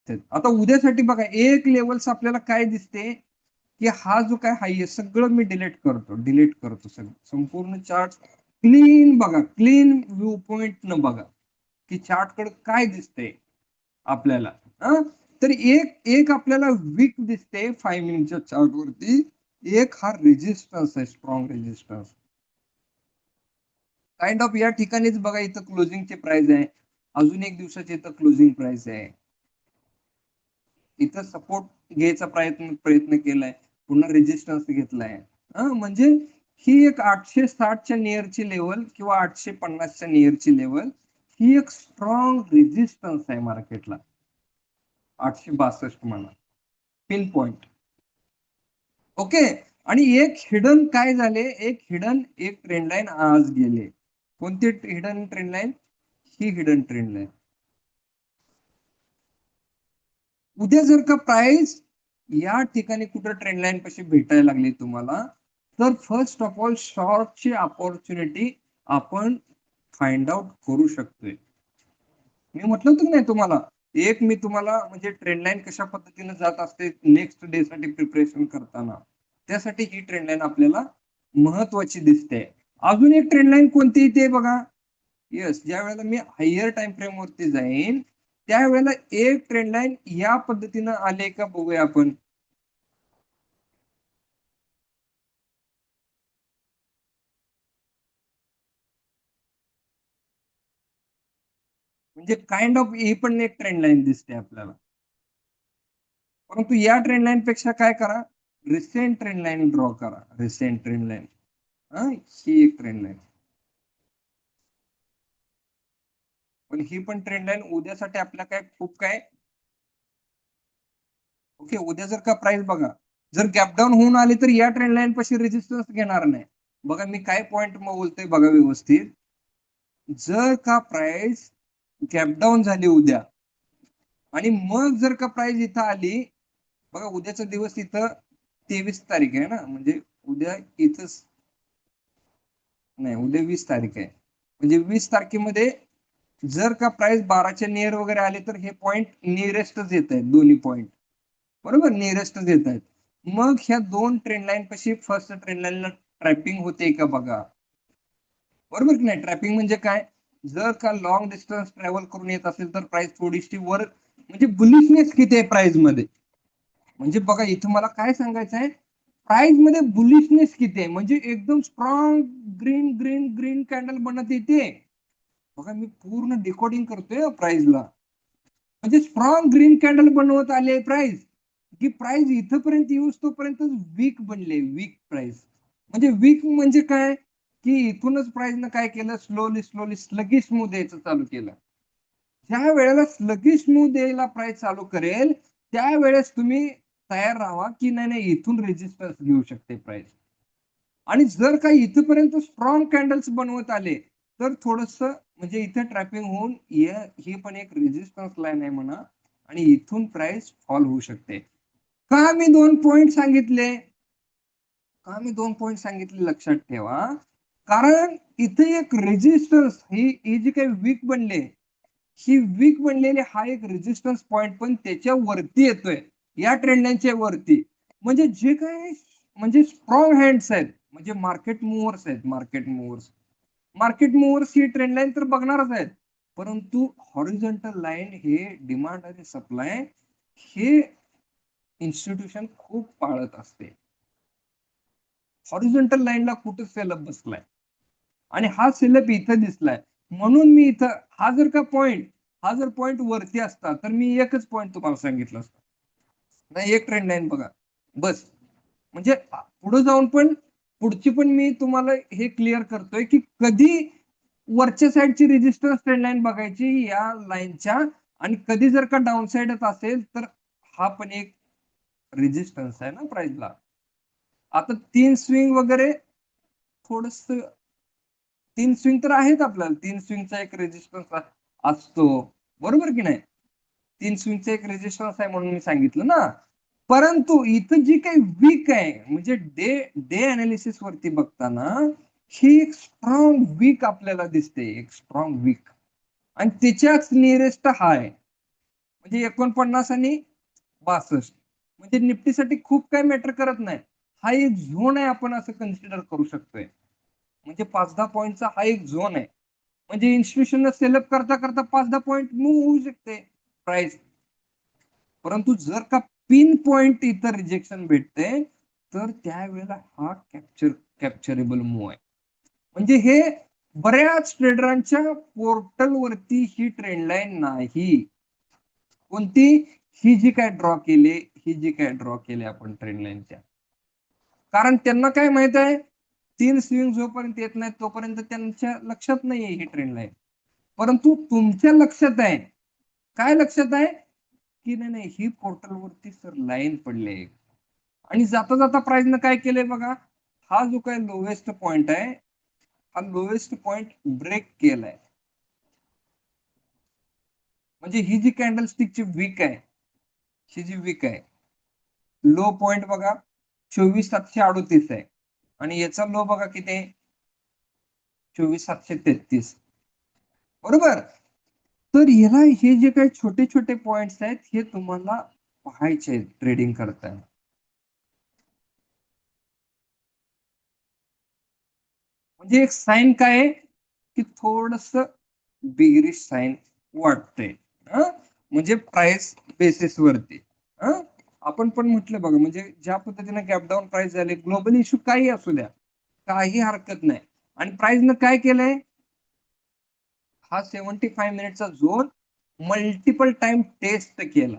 आता उद्यासाठी बघा एक लेवल्स आपल्याला काय दिसते की हा जो काय हाय आहे सगळं मी डिलीट करतो सगळं संपूर्ण चार्ट क्लीन बघा, क्लीन व्ह्यू पॉइंट न बघा की चार्ट कडे काय दिसते आपल्याला. तर एक एक आपल्याला वीक दिसते 5 मिनिटच्या चार्ट वरती, एक हा रेजिस्टन्स आहे, स्ट्रॉंग रेजिस्टन्स काइंड ऑफ. या ठिकाणीच बघा इथं क्लोजिंगची प्राइस आहे, अजून एक दिवसाची इथं क्लोजिंग प्राइस आहे, इथं सपोर्ट घ्यायचा प्रयत्न केलाय, पुन्हा रेजिस्टन्स घेतलाय. म्हणजे ही एक 860च्या नियरची लेवल किंवा 850च्या नियरची लेवल ही एक स्ट्रॉंग रेजिस्टन्स आहे मार्केटला. 862 म्हणा पिन पॉइंट. ओके. आणि एक हिडन काय झाले, एक ट्रेंड लाईन आज गेले. कोणती हिडन ट्रेंड लाईन? ही हिडन ट्रेंड लाईन. उद्या जर का प्राइस या ठिकाणी कुठं ट्रेंड लाईन पाशी भेटायला लागली तुम्हाला, तर फर्स्ट ऑफ ऑल शॉर्टची अपॉर्च्युनिटी आपण फाइंड आउट करू शकतोय. मी म्हटलं होतं की नाही तुम्हाला, एक मी तुम्हाला म्हणजे ट्रेंड लाईन कशा पद्धतीने जात असते नेक्स्ट डे साठी प्रिपरेशन करताना, त्यासाठी ही ट्रेंड लाईन आपल्याला महत्वाची दिसते. अजून एक ट्रेंड लाईन कोणती ते बघा. येस, ज्या वेळेला मी हायर टाइम फ्रेम वरती जाईन त्यावेळेला एक ट्रेंड लाईन या पद्धतीनं आले का बघूया आपण. म्हणजे काइंड ऑफ ही पण एक ट्रेंड लाईन दिसते आपल्याला. परंतु या ट्रेंड लाईन पेक्षा काय करा, रिसेंट ट्रेंड लाईन ड्रॉ करा. रिसेंट ट्रेंड लाईन ही एक ट्रेंड लाईन, पण ही पण ट्रेंड लाईन उद्यासाठी आपल्या काय खूप काय. ओके, उद्या जर का प्राइस बघा जर गॅप डाऊन होऊन आली तर या ट्रेंड लाईन पाशी रेजिस्टन्स घेणार नाही. बघा मी काय पॉइंट मग बोलतोय बघा व्यवस्थित. जर का प्राइस गॅप डाऊन झाली उद्या आणि मग जर का प्राइस इथं आली, बघा उद्याचा दिवस इथं 23 तारीख आहे ना, म्हणजे उद्या इथं नाही, उद्या 20 तारीख आहे, म्हणजे 20 तारखेमध्ये जर का प्राइस 12च्या नियर वगैरे आले तर हे पॉइंट नियरेस्टच येत आहेत, दोन्ही पॉइंट बरोबर नियरेस्टच येत आहेत. मग ह्या दोन ट्रेंड लाईन पाशी फर्स्ट ट्रेंड लाईनला ट्रॅपिंग होते का बघा. बरोबर की नाही. ट्रॅपिंग म्हणजे काय, जर का लॉंग डिस्टन्स ट्रॅव्हल करून येत असेल तर प्राइस थोडीशी वर, म्हणजे बुलिशनेस किती आहे प्राइस मध्ये. म्हणजे बघा इथं मला काय सांगायचं आहे, प्राइस मध्ये बुलिशनेस किती आहे, म्हणजे एकदम strong green green green candle बनत येते. बघा मी पूर्ण डिकोडिंग करतोय प्राइसला, म्हणजे स्ट्रॉंग ग्रीन कॅन्डल बनवत आले प्राइस, की प्राइस इथपर्यंत येऊस तोपर्यंत वीक बनले. वीक प्राइस म्हणजे वीक म्हणजे काय, की इथूनच प्राइसनं काय केलं, स्लोली स्लोली स्लगिश मूव द्यायचं चालू केलं. ज्या वेळेला स्लगिश मूव द्यायला प्राइस चालू करेल त्यावेळेस तुम्ही तयार राहा की नाही नाही इथून रेजिस्टन्स घेऊ शकते प्राइस. आणि जर काही इथपर्यंत स्ट्रॉंग कॅन्डल्स बनवत आले तर थोडस म्हणजे इथे ट्रॅपिंग होऊन ही पण एक रेजिस्टन्स लाईन आहे म्हणा, आणि इथून प्राइस फॉल होऊ शकते. का मी 2 पॉइंट सांगितले, लक्षात ठेवा. कारण इथे एक रेजिस्टन्स ही जी काही वीक बनले, ही वीक बनलेली हा एक रेजिस्टन्स पॉइंट पण त्याच्या वरती येतोय, या ट्रेंड लाईनच्या वरती. म्हणजे जे काही म्हणजे स्ट्रॉंग हँड्स आहेत, म्हणजे मार्केट मुव्हर्स आहेत, मार्केट मुव्हर्स ही ट्रेंड लाईन तर बघणारच आहेत, परंतु हॉरिझॉन्टल लाईन हे डिमांड आणि सप्लाय हे इन्स्टिट्यूशन खूप पाळत असते. हॉरिझॉन्टल लाईनला कुठं सेलअप बसलाय आणि हा सेलअप इथं दिसलाय, म्हणून मी इथं हा जर पॉइंट वरती असता तर मी एकच पॉइंट तुम्हाला सांगितलं असतं, नाही एक ट्रेंड लाईन बघा बस. म्हणजे पुढे जाऊन पण पुढची पण मी तुम्हाला हे क्लिअर करतोय की कधी वरच्या साईडची रेजिस्टन्स ट्रेंड लाईन बघायची या लाईनच्या, आणि कधी जर का डाऊन साईडच असेल तर हा पण एक रेजिस्टन्स आहे ना प्राइसला. आता 3 स्विंग वगैरे थोडस, 3 स्विंग तर आहेत आपल्याला, 3 स्विंगचा एक रेजिस्टन्स असतो बरोबर की नाही. 3 स्विंगचा एक रेजिस्टन्स आहे म्हणून मी सांगितलं ना. परंतु इथं जी काही वीक आहे म्हणजे डे डे अनालिसिस वरती बघताना ही एक स्ट्रॉंग वीक आपल्याला दिसते, एक स्ट्रॉंग वीक, आणि त्याच्याच नियरेस्ट हाय. म्हणजे 49 आणि 62. म्हणजे निफ्टीसाठी खूप काय मॅटर करत नाही. हा एक झोन आहे, आपण असं कन्सिडर करू शकतोय. म्हणजे 5-10 पॉईंटचा हा एक झोन आहे. म्हणजे इन्स्टिट्यूशन सेलअप करता करता 5-10 पॉईंट मूव्ह होऊ शकते प्राइस. परंतु जर का पिन पॉइंट इथं रिजेक्शन भेटते, तर त्यावेळेला हा कॅप्चरेबल मूव्ह आहे. म्हणजे हे बऱ्याच ट्रेडरांच्या पोर्टलवरती ही ट्रेंड लाईन नाही. कोणती? ही जी काय ड्रॉ केली आपण ट्रेंड लाईनच्या. कारण त्यांना काय माहित आहे, 3 स्विंग जोपर्यंत येत नाही तोपर्यंत त्यांच्या लक्षात नाहीये ही ट्रेंड लाईन. परंतु तुमच्या लक्षात आहे. काय लक्षात आहे? की नाही ही पोर्टलवरती सर लाईन पडली. आणि जाता जाता प्राइसनं काय केलंय बघा, हा जो काय लोएस्ट पॉइंट आहे, हा लोएस्ट पॉइंट ब्रेक केलाय. म्हणजे ही जी कॅन्डल स्टिकची वीक आहे, ही जी वीक आहे, लो पॉइंट बघा 24,738 आहे आणि याचा लो बघा किती आहे, 24,733. बरोबर. तर याला हे जे काही छोटे छोटे पॉइंट्स आहेत हे तुम्हाला पाहायचे आहेत ट्रेडिंग करताना. म्हणजे एक साईन काय आहे की थोडस बिगरिश साईन वाटतंय. म्हणजे प्राइस बेसिस वरती. आपण पण म्हटलं बघा, म्हणजे ज्या पद्धतीने गॅपडाऊन प्राइस झाले, ग्लोबल इश्यू काही असू द्या, काही हरकत नाही. आणि प्राइसनं काय केलंय, हा 75 मिनिटचा झोन मल्टिपल टाइम टेस्ट केला.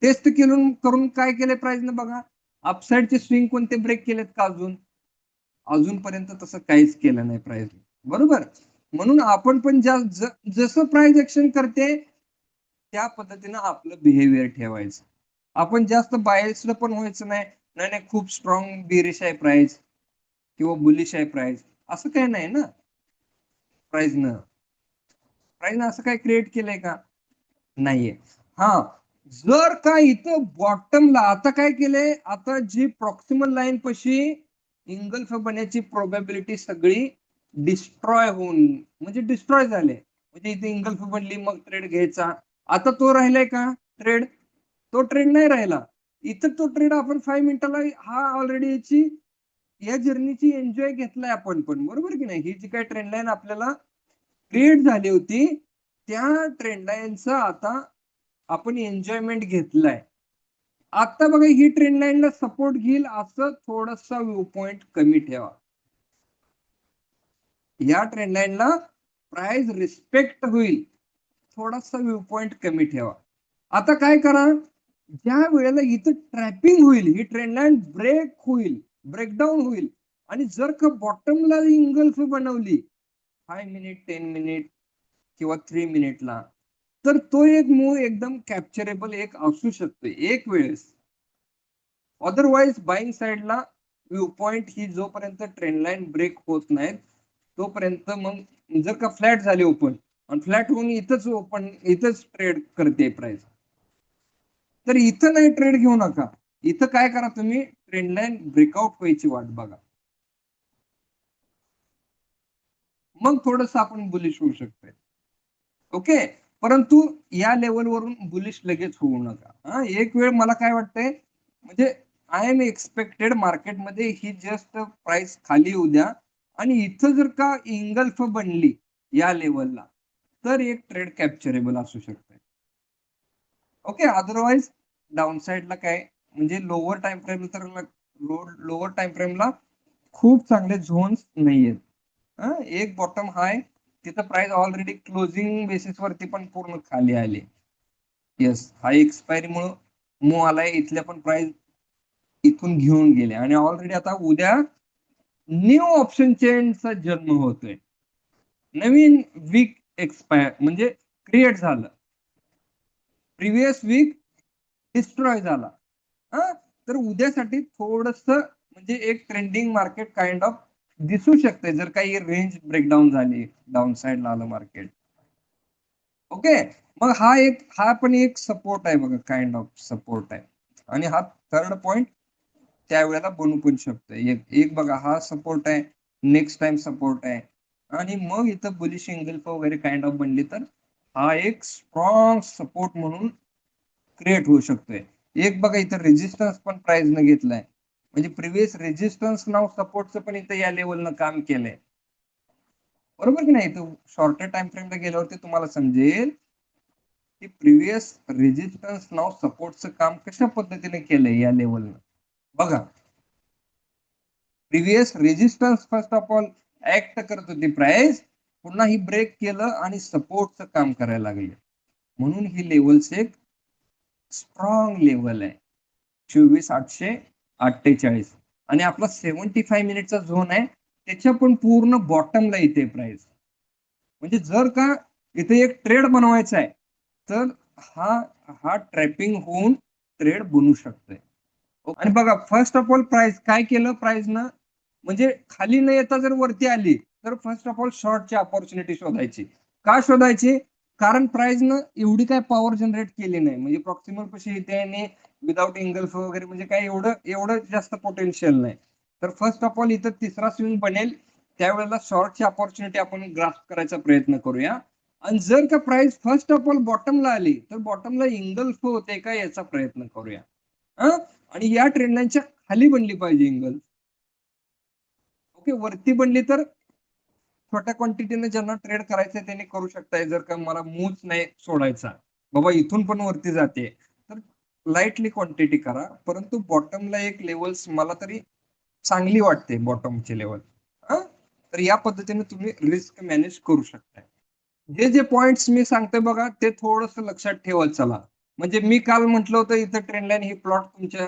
टेस्ट करून काय केलंय प्राइसनं बघा, अपसाइडचे स्विंग कोणते ब्रेक केलेत का अजूनपर्यंत तसं काहीच केलं नाही प्राइस. बरोबर. म्हणून आपण पण जसं प्राइस ऍक्शन करते त्या पद्धतीनं आपलं बिहेवियर ठेवायचं. आपण जास्त बायस्ड पण व्हायचं नाही. नाही खूप स्ट्रॉंग बिरिश आहे प्राइस किंवा बुलिश आहे प्राइस, असं काही नाही ना. प्राइसनं असं काय क्रिएट केलंय का? नाहीये. हा, जर का इथं बॉटमला आता काय केलंय, आता जी प्रॉक्सिमल लाईन पशी इंगल्फ बनण्याची प्रोबॅबिलिटी सगळी डिस्ट्रॉय होऊन, म्हणजे डिस्ट्रॉय झाले. म्हणजे इथे इंगल्फ बनली, मग ट्रेड घ्यायचा. आता तो राहिलाय का ट्रेड? तो ट्रेड नाही राहिला. इथं तो ट्रेड आपण 5 मिनिटाला हा ऑलरेडी याची या जर्नीची एन्जॉय घेतलाय आपण पण, बरोबर की नाही. ही जी काही ट्रेंड लाईन आपल्याला क्रिएट झाली होती, त्या ट्रेंड लाईनचा आता आपण एन्जॉयमेंट घेतलाय. आता बघा ही ट्रेंड लाईनला सपोर्ट घेईल असं थोडासा व्ह्यू पॉइंट कमी ठेवा. या ट्रेंड लाईनला प्राइस रिस्पेक्ट होईल, थोडासा व्ह्यू पॉइंट कमी ठेवा. आता काय करा, ज्या वेळेला इथं ट्रॅपिंग होईल, ही ट्रेंड लाईन ब्रेक होईल, ब्रेकडाऊन होईल, आणि जर का बॉटमला इंगल्फ बनवली 5 मिनिट 10 मिनिट किंवा 3 मिनिटला, तर तो एक मूव्ह एकदम कॅप्चरेबल एक असू शकतो एक वेळेस. अदरवाईज बाईंग साइडला व्यू पॉइंट ही जोपर्यंत ट्रेंड लाईन ब्रेक होत नाहीत तोपर्यंत, मग जर का फ्लॅट झाले ओपन आणि फ्लॅट होऊन इथंच ट्रेड करते प्राइस, तर इथं नाही ट्रेड घेऊ नका. इथं काय करा, तुम्ही ट्रेंड लाईन ब्रेकआउट व्हायची वाट बघा, मग थोडस आपण बुलिश होऊ शकतोय. ओके. परंतु या लेवलवरून बुलिश लगेच होऊ नका. एक वेळ मला काय वाटतंय, म्हणजे आय एम एक्सपेक्टेड मार्केटमध्ये ही जस्ट प्राइस खाली येऊ द्या आणि इथं जर का इंगल्फ बनली या लेवलला, तर एक ट्रेड कॅप्चरेबल असू शकते. ओके. अदरवाईज डाऊन साइडला काय, म्हणजे लोअर टाइम फ्रेम तर लोअर टाइम फ्रेमला खूप चांगले झोन्स नाहीयेत. एक बॉटम हाय, तिथं प्राइस ऑलरेडी क्लोजिंग बेसिस वरती पण पूर्ण खाली आली. येस, हा एक्सपायरी मुळे मूव आलाय, इथल्या पण प्राइस इथून घेऊन गेले आणि ऑलरेडी आता उद्या न्यू ऑप्शन चेनचा जन्म होतोय. नवीन वीक एक्सपायर म्हणजे क्रिएट झालं, प्रिव्हियस वीक डिस्ट्रॉय झाला. तर उद्यासाठी थोडस म्हणजे एक ट्रेंडिंग मार्केट काइंड ऑफ दिसू शकते, जर काही रेंज ब्रेकडाऊन झाली, डाऊन साइडला आलं मार्केट. ओके. मग हा पण एक सपोर्ट आहे बघा, काइंड ऑफ सपोर्ट आहे. आणि हा थर्ड पॉइंट त्यावेळेला बनू पण शकतो. एक बघा, हा सपोर्ट आहे, नेक्स्ट टाइम सपोर्ट आहे, आणि मग इथं बुलिश एंगल वगैरे काइंड ऑफ बनली तर हा एक स्ट्रॉंग सपोर्ट म्हणून क्रिएट होऊ शकतोय. एक बघा इथं रेजिस्टन्स पण प्राइसनं घेतलाय, म्हणजे प्रिव्हियस रेजिस्टन्स नाव सपोर्टचं पण इथं या लेवलनं काम केलंय. बरोबर की नाही? तर शॉर्टर टाइम फ्रेमला गेल्यावरती तुम्हाला समजेल की प्रिव्हियस रेजिस्टन्स नाव सपोर्टचं काम कशा पद्धतीने केलंय या लेवलनं. बघा, previous resistance first of all act करत होती प्राइस, पुन्हा ही ब्रेक केलं आणि सपोर्टचं काम करायला लागले. म्हणून ही लेवल्स एक स्ट्रॉंग लेवल आहे 24,848 आणि आपला 75 मिनिटचा झोन आहे, त्याच्या पण पूर्ण बॉटमला येते प्राइस. म्हणजे जर का इथे एक ट्रेड बनवायचा आहे तर हा हा ट्रॅपिंग होऊन ट्रेड बनू शकतोय. आणि बघा फर्स्ट ऑफ ऑल प्राइस काय केलं, प्राइसनं म्हणजे खाली न येता जर वरती आली तर फर्स्ट ऑफ ऑल शॉर्टची अपॉर्च्युनिटी शोधायची. का शोधायची? कारण प्राइसनं एवढी काय पॉवर जनरेट केली नाही, म्हणजे प्रॉक्सिमल पशी इथे विदाउट इंगल्फ वगैरे म्हणजे काय एवढं एवढं जास्त पोटेन्शियल नाही. तर फर्स्ट ऑफ ऑल इथं तिसरा स्विंग बनेल, त्यावेळेला शॉर्टची अपॉर्च्युनिटी आपण ग्रास्प करायचा प्रयत्न करूया. आणि जर का प्राइस फर्स्ट ऑफ ऑल बॉटमला आली तर बॉटमला इंगल्फ होते का याचा प्रयत्न करूया. आणि या ट्रेंड लाईनच्या खाली बनली पाहिजे इंगल. ओके, वरती बनली तर छोट्या क्वांटिटीने ज्यांना ट्रेड करायचंय त्यांनी करू शकताय. जर का मला मूच नाही सोडायचा, बाबा इथून पण वरती जाते, तर लाईटली क्वांटिटी करा. परंतु बॉटमला एक लेवल्स मला तरी चांगली वाटते बॉटमची लेवल. तर या पद्धतीने तुम्ही रिस्क मॅनेज करू शकताय. हे जे पॉइंट्स मी सांगतोय बघा, ते थोडस लक्षात ठेवत चला. म्हणजे मी काल म्हटलं होतं इथं ट्रेंड लाईन ही प्लॉट तुमच्या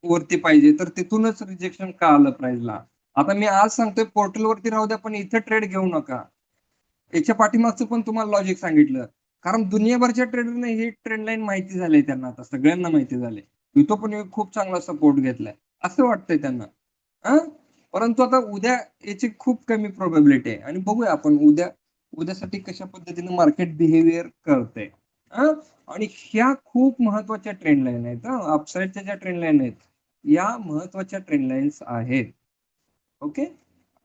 वरती पाहिजे, तर तिथूनच रिजेक्शन का आलं प्राइसला. आता मी आज सांगतोय पोर्टल वरती राहू द्या, पण इथं ट्रेड घेऊ नका. याच्या पाठीमागचं पण तुम्हाला लॉजिक सांगितलं. कारण दुनियाभरच्या ट्रेडरने ही ट्रेंड लाईन माहिती झाली त्यांना, आता सगळ्यांना माहिती झाले. इथं पण खूप चांगला सपोर्ट घेतलाय असं वाटतंय त्यांना. परंतु आता उद्या याची खूप कमी प्रोबॅबिलिटी आहे आणि बघूया आपण उद्यासाठी कशा पद्धतीने मार्केट बिहेवियर करते. आणि ह्या खूप महत्वाच्या ट्रेंड लाईन आहेत. अपसाईडच्या ज्या ट्रेंड लाईन आहेत या महत्वाच्या ट्रेंड लाईन्स आहेत. ओके.